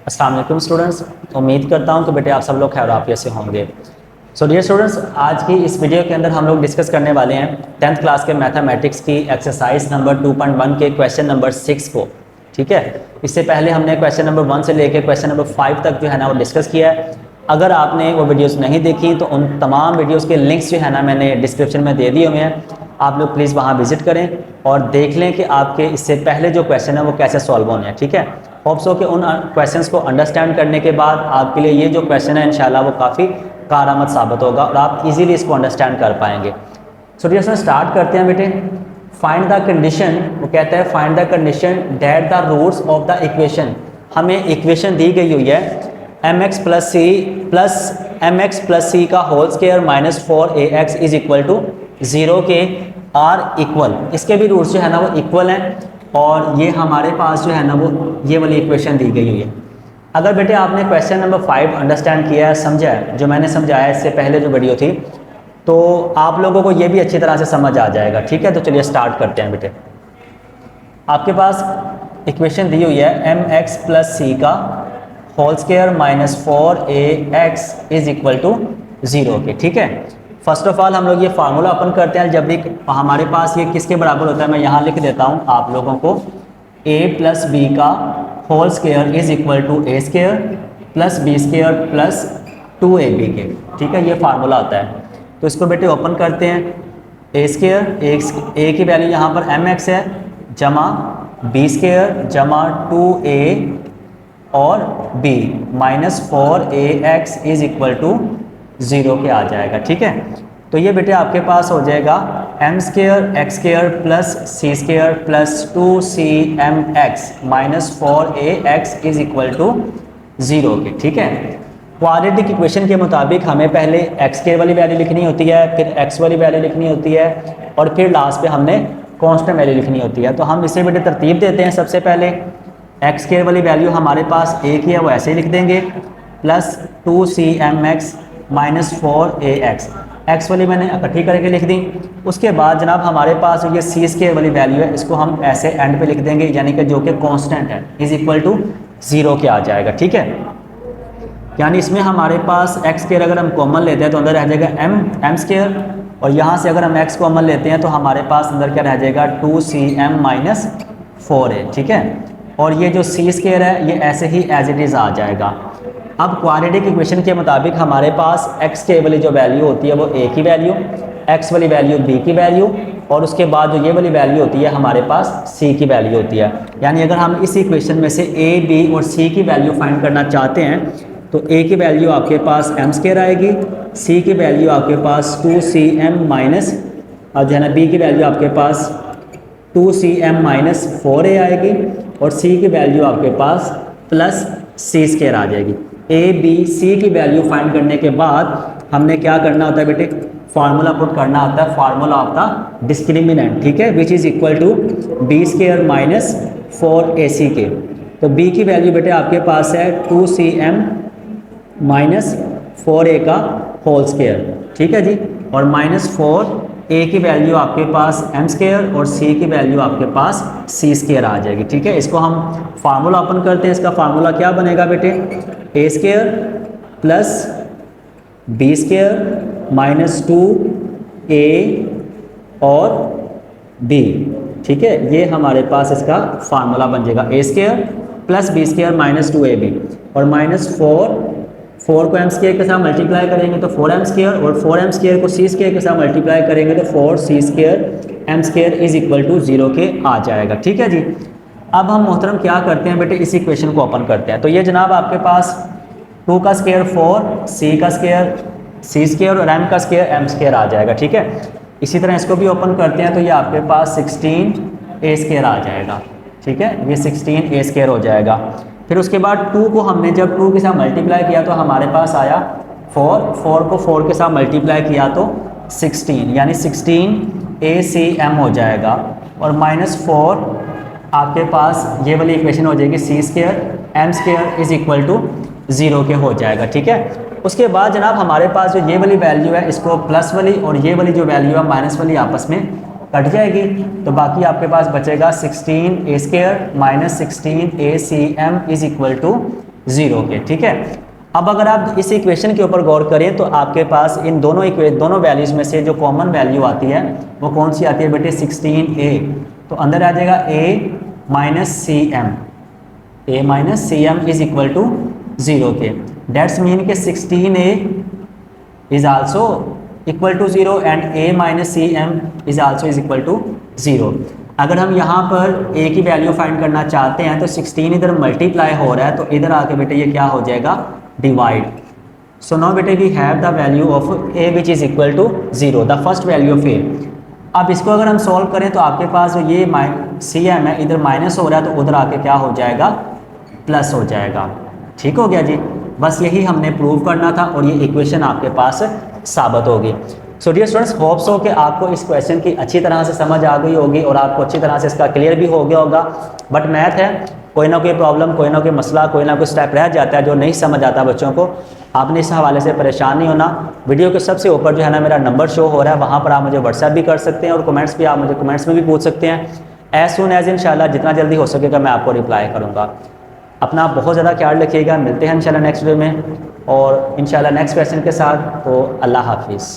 अस्सलाम वालेकुम स्टूडेंट्स। उम्मीद करता हूँ कि बेटे आप सब लोग खैर आफियत से होंगे। सो डियर स्टूडेंट्स, आज की इस वीडियो के अंदर हम लोग डिस्कस करने वाले हैं 10th क्लास के मैथमेटिक्स की एक्सरसाइज नंबर 2.1 के क्वेश्चन नंबर 6 को। ठीक है, इससे पहले हमने क्वेश्चन नंबर 1 से लेकर क्वेश्चन नंबर 5 तक जो है ना वो डिस्कस किया है। अगर आपने वो वीडियोस नहीं देखी तो उन तमाम वीडियोस के लिंक्स जो है ना मैंने डिस्क्रिप्शन में दे दिए हुए हैं, आप लोग प्लीज़ वहाँ विजिट करें और देख लें कि आपके इससे पहले जो क्वेश्चन है वो कैसे सॉल्व होने हैं। ठीक है, होप्स हो कि उन क्वेश्चंस को अंडरस्टैंड करने के बाद आपके लिए ये जो क्वेश्चन है इंशाल्लाह वो काफ़ी कारआमद साबित होगा और आप इजीली इसको अंडरस्टैंड कर पाएंगे। सो डियर स्टूडेंट, स्टार्ट करते हैं बेटे। फाइंड द कंडीशन, वो कहता है find the condition that the roots of the equation. हमें इक्वेशन दी गई हुई है mx प्लस सी का whole square minus 4ax is equal to 0 के आर इक्वल, इसके भी रूट्स जो है ना वो इक्वल हैं और ये हमारे पास जो है ना वो ये वाली इक्वेशन दी गई हुई है। अगर बेटे आपने क्वेश्चन नंबर 5 अंडरस्टैंड किया है, समझा है, जो मैंने समझाया इससे पहले जो वीडियो थी, तो आप लोगों को ये भी अच्छी तरह से समझ आ जाएगा। ठीक है, तो चलिए स्टार्ट करते हैं बेटे। आपके पास इक्वेशन दी हुई है mx प्लस सी का whole square minus 4ax is equal to 0 के। ठीक है, फर्स्ट ऑफ ऑल हम लोग ये फार्मूला ओपन करते हैं। जब भी हमारे पास ये किसके बराबर होता है मैं यहाँ लिख देता हूँ आप लोगों को, a प्लस बी का whole square is equal to A square plus B square plus 2ab के। ठीक है, ये फार्मूला होता है। तो इसको बेटे ओपन करते हैं। ए स्क्वायर, ए की वैल्यू यहाँ पर mx है, जमा बी स्क्वायर जमा 2a और b minus 4ax is equal to 0 के आ जाएगा। ठीक है, तो ये बेटे आपके पास हो जाएगा M square X square plus C square plus 2cmx minus 4ax is equal to 0 के। ठीक है, क्वाड्रेटिक इक्वेशन के मुताबिक हमें पहले एक्स स्क्वायर वाली वैल्यू लिखनी होती है, फिर एक्स वाली वैल्यू लिखनी होती है और फिर लास्ट पे हमने कांस्टेंट वैल्यू लिखनी होती है। तो हम इसे बेटे तरतीब देते हैं। सबसे पहले एक्स स्क्वायर वाली वैल्यू हमारे पास ए की है, वो ऐसे ही लिख देंगे, plus 2cmx minus 4ax, x वाली मैंने इकट्ठी करके लिख दी। उसके बाद जनाब हमारे पास ये सी स्क्वायर वाली वैल्यू है, इसको हम ऐसे एंड पे लिख देंगे, यानी कि जो कि कांस्टेंट है, इज इक्वल टू 0 के आ जाएगा। ठीक है, यानी इसमें हमारे पास एक्स स्क्वायर अगर हम कॉमन लेते हैं तो अंदर रह जाएगा एम स्क्वायर, और यहाँ से अगर हम एक्स कॉमन लेते हैं तो हमारे पास अंदर क्या रह जाएगा 2cm माइनस 4a। ठीक है, और ये जो सी स्क्वायर है ये ऐसे ही एज इट इज़ आ जाएगा। अब क्वाड्रेटिक इक्वेशन के मुताबिक हमारे पास एक्स के वाली जो वैल्यू होती है वो ए की वैल्यू, एक्स वाली वैल्यू बी की वैल्यू, और उसके बाद जो ये वाली वैल्यू होती है हमारे पास सी की वैल्यू होती है। यानी अगर हम इस इक्वेशन में से ए बी और सी की वैल्यू फाइंड करना चाहते हैं तो ए की वैल्यू आपके पास एम स्क्वायर आएगी, सी की वैल्यू आपके पास 2cm माइनस, और जो है ना बी की वैल्यू आपके पास 2cm माइनस 4a आएगी, और सी की वैल्यू आपके पास प्लस सी स्क्वायर आ जाएगी। ए बी सी की वैल्यू फाइंड करने के बाद हमने क्या करना होता है बेटे, फार्मूला पुट करना होता है, फार्मूला ऑफ द डिस्क्रिमिनेंट। ठीक है, which is equal to B square minus 4ac के। तो बी की वैल्यू बेटे आपके पास है 2cm माइनस 4a का होल स्क्वायर। ठीक है जी, और माइनस 4a की वैल्यू आपके पास एम स्क्वायर और सी की वैल्यू आपके पास सी स्क्वायर आ जाएगी। ठीक है, इसको हम फार्मूला ओपन करते हैं। इसका फार्मूला क्या बनेगा बेटे, a square plus B square minus 2a और b। ठीक है, ये हमारे पास इसका फार्मूला बन जाएगा, a square plus B square minus 2ab, और माइनस 4 को एम स्क्वायर के साथ मल्टीप्लाई करेंगे तो 4m स्क्वायर, और 4m स्क्वायर को सी स्क्वायर के साथ मल्टीप्लाई करेंगे तो 4c square M square is equal to 0 के आ जाएगा। ठीक है जी, अब हम मोहतरम क्या करते हैं बेटे, इस इक्वेशन को ओपन करते हैं। तो ये जनाब आपके पास 2 का स्क्वायर 4, c का स्क्वायर c स्क्वायर और m का स्क्वायर m स्क्वायर आ जाएगा। ठीक है, इसी तरह इसको भी ओपन करते हैं तो ये आपके पास 16a स्क्वायर आ जाएगा। ठीक है, ये 16a स्क्वायर हो जाएगा। फिर उसके बाद 2 को हमने जब 2 के साथ मल्टीप्लाई किया तो हमारे पास आया 4 को 4 के साथ मल्टीप्लाई किया तो 16, यानी 16acm हो जाएगा, और माइनस 4 आपके पास ये वाली इक्वेशन हो जाएगी c square M square is equal to 0 के हो जाएगा। ठीक है, उसके बाद जनाब हमारे पास जो ये वाली वैल्यू है इसको प्लस वाली और ये वाली जो वैल्यू है माइनस वाली आपस में कट जाएगी, तो बाकी आपके पास बचेगा 16a² minus 16acm is equal to 0 के, ठीक है। अब अगर आप इस इक्वेशन के ऊपर गौर करें तो आपके पास इन दोनों वैल्यूज में से जो कॉमन वैल्यू आती है वो कौन सी आती है बेटे, 16a। तो अंदर आ जाएगा a minus C M is equal to 0 के। डेट्स मीन के 16a is also equal to 0 and a minus C M is also is equal to 0। अगर हम यहाँ पर a की वैल्यू फाइंड करना चाहते हैं तो 16 इधर मल्टीप्लाई हो रहा है तो इधर आके बेटे ये क्या हो जाएगा, डिवाइड। सो नाउ बेटे we have the value of a which is equal to 0, the first value of a। अब इसको अगर हम सॉल्व करें तो आपके पास ये सी एम है, इधर माइनस हो रहा है तो उधर आके क्या हो जाएगा, प्लस हो जाएगा। ठीक हो गया जी, बस यही हमने प्रूव करना था और ये इक्वेशन आपके पास साबित होगी। सो डियर स्टूडेंट्स, होप्स हो कि आपको इस क्वेश्चन की अच्छी तरह से समझ आ गई होगी और आपको अच्छी तरह से इसका क्लियर भी हो गया होगा। बट मैथ है, कोई ना कोई प्रॉब्लम, कोई ना कोई मसला, कोई ना कोई स्टेप रह जाता है जो नहीं समझ आता बच्चों को। आपने इस हवाले से परेशान नहीं होना। वीडियो के सबसे ऊपर जो है ना मेरा नंबर शो हो रहा है, वहाँ पर आप मुझे व्हाट्सएप भी कर सकते हैं और कमेंट्स भी आप मुझे कमेंट्स में भी पूछ सकते हैं। एज सुन एज इंशाल्लाह जितना जल्दी हो सकेगा मैं आपको रिप्लाई करूँगा। अपना बहुत ज़्यादा ख्याल रखिएगा। मिलते हैं इंशाल्लाह नेक्स्ट वीडियो में और इंशाल्लाह नेक्स्ट क्वेश्चन के साथ। तो अल्लाह हाफिज़।